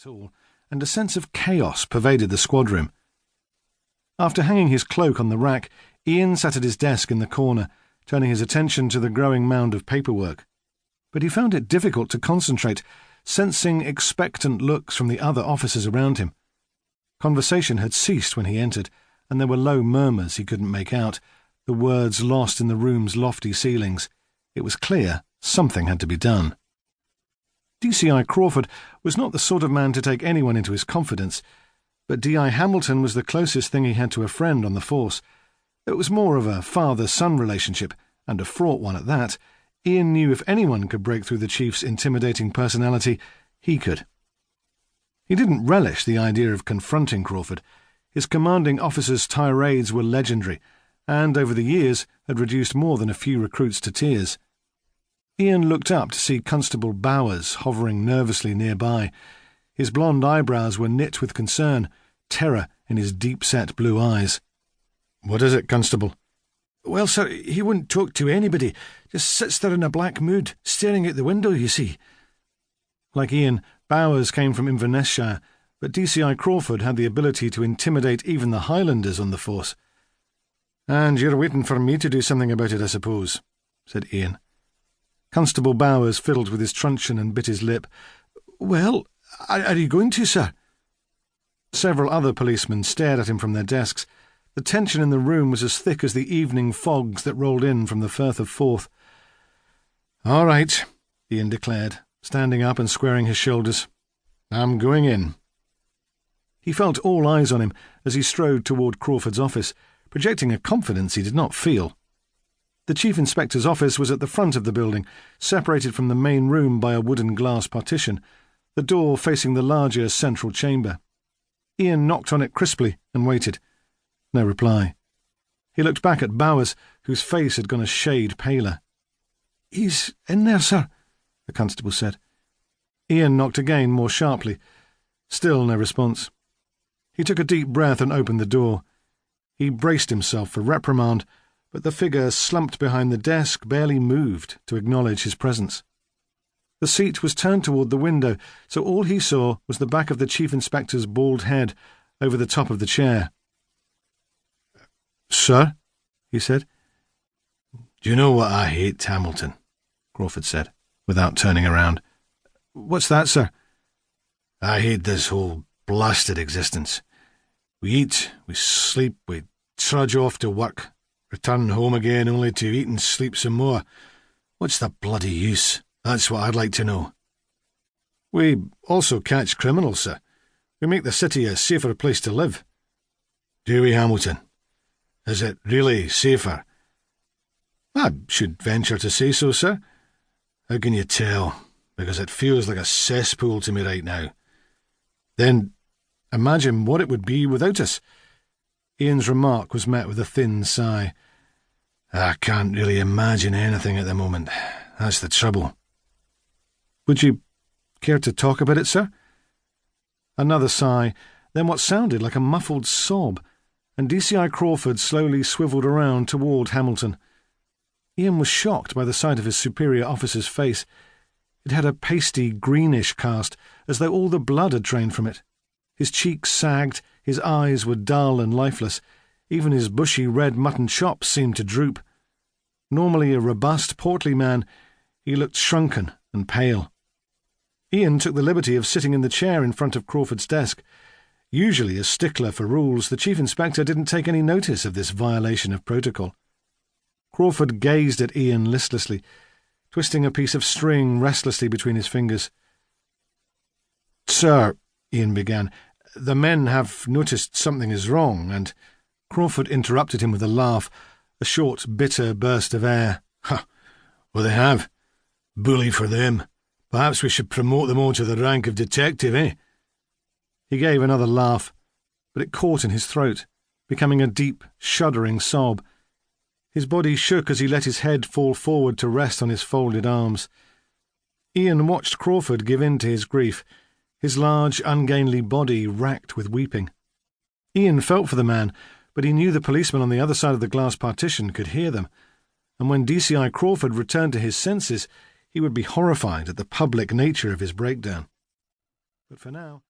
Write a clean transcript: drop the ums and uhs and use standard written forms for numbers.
at all, and a sense of chaos pervaded the squad room. After hanging his cloak on the rack, Ian sat at his desk in the corner, turning his attention to the growing mound of paperwork. But he found it difficult to concentrate, sensing expectant looks from the other officers around him. Conversation had ceased when he entered, and there were low murmurs he couldn't make out, the words lost in the room's lofty ceilings. It was clear something had to be done. DCI Crawford was not the sort of man to take anyone into his confidence, but D.I. Hamilton was the closest thing he had to a friend on the force. It was more of a father-son relationship, and a fraught one at that. Ian knew if anyone could break through the chief's intimidating personality, he could. He didn't relish the idea of confronting Crawford. His commanding officer's tirades were legendary, and over the years had reduced more than a few recruits to tears. Ian looked up to see Constable Bowers hovering nervously nearby. His blonde eyebrows were knit with concern, terror in his deep-set blue eyes. "What is it, Constable?" "Well, sir, he wouldn't talk to anybody. Just sits there in a black mood, staring out the window, you see." Like Ian, Bowers came from Inverness-shire, but DCI Crawford had the ability to intimidate even the Highlanders on the force. "And you're waiting for me to do something about it, I suppose," said Ian. Constable Bowers fiddled with his truncheon and bit his lip. "Well, are you going to, sir?" Several other policemen stared at him from their desks. The tension in the room was as thick as the evening fogs that rolled in from the Firth of Forth. "All right," Ian declared, standing up and squaring his shoulders. "I'm going in." He felt all eyes on him as he strode toward Crawford's office, projecting a confidence he did not feel. The Chief Inspector's office was at the front of the building, separated from the main room by a wooden glass partition, the door facing the larger central chamber. Ian knocked on it crisply and waited. No reply. He looked back at Bowers, whose face had gone a shade paler. "He's in there, sir," the constable said. Ian knocked again, more sharply. Still no response. He took a deep breath and opened the door. He braced himself for reprimand, but the figure slumped behind the desk barely moved to acknowledge his presence. The seat was turned toward the window, so all he saw was the back of the Chief Inspector's bald head over the top of the chair. "Sir?" he said. "Do you know what I hate, Hamilton?" Crawford said, without turning around. "What's that, sir?" "I hate this whole blasted existence. We eat, we sleep, we trudge off to work, return home again only to eat and sleep some more. What's the bloody use? That's what I'd like to know." "We also catch criminals, sir. We make the city a safer place to live." "Do we, Hamilton? Is it really safer?" "I should venture to say so, sir." "How can you tell? Because it feels like a cesspool to me right now." "Then imagine what it would be without us." Ian's remark was met with a thin sigh. "I can't really imagine anything at the moment. That's the trouble." "Would you care to talk about it, sir?" Another sigh, then what sounded like a muffled sob, and DCI Crawford slowly swivelled around toward Hamilton. Ian was shocked by the sight of his superior officer's face. It had a pasty, greenish cast, as though all the blood had drained from it. His cheeks sagged, his eyes were dull and lifeless. Even his bushy red mutton chops seemed to droop. Normally a robust, portly man, he looked shrunken and pale. Ian took the liberty of sitting in the chair in front of Crawford's desk. Usually a stickler for rules, the Chief Inspector didn't take any notice of this violation of protocol. Crawford gazed at Ian listlessly, twisting a piece of string restlessly between his fingers. "Sir," Ian began, "the men have noticed something is wrong, and—" Crawford interrupted him with a laugh, a short, bitter burst of air. "Ha! Well, they have. Bully for them. Perhaps we should promote them all to the rank of detective, eh?" He gave another laugh, but it caught in his throat, becoming a deep, shuddering sob. His body shook as he let his head fall forward to rest on his folded arms. Ian watched Crawford give in to his grief, his large, ungainly body racked with weeping. Ian felt for the man, but he knew the policeman on the other side of the glass partition could hear them, and when DCI Crawford returned to his senses, he would be horrified at the public nature of his breakdown. But for now...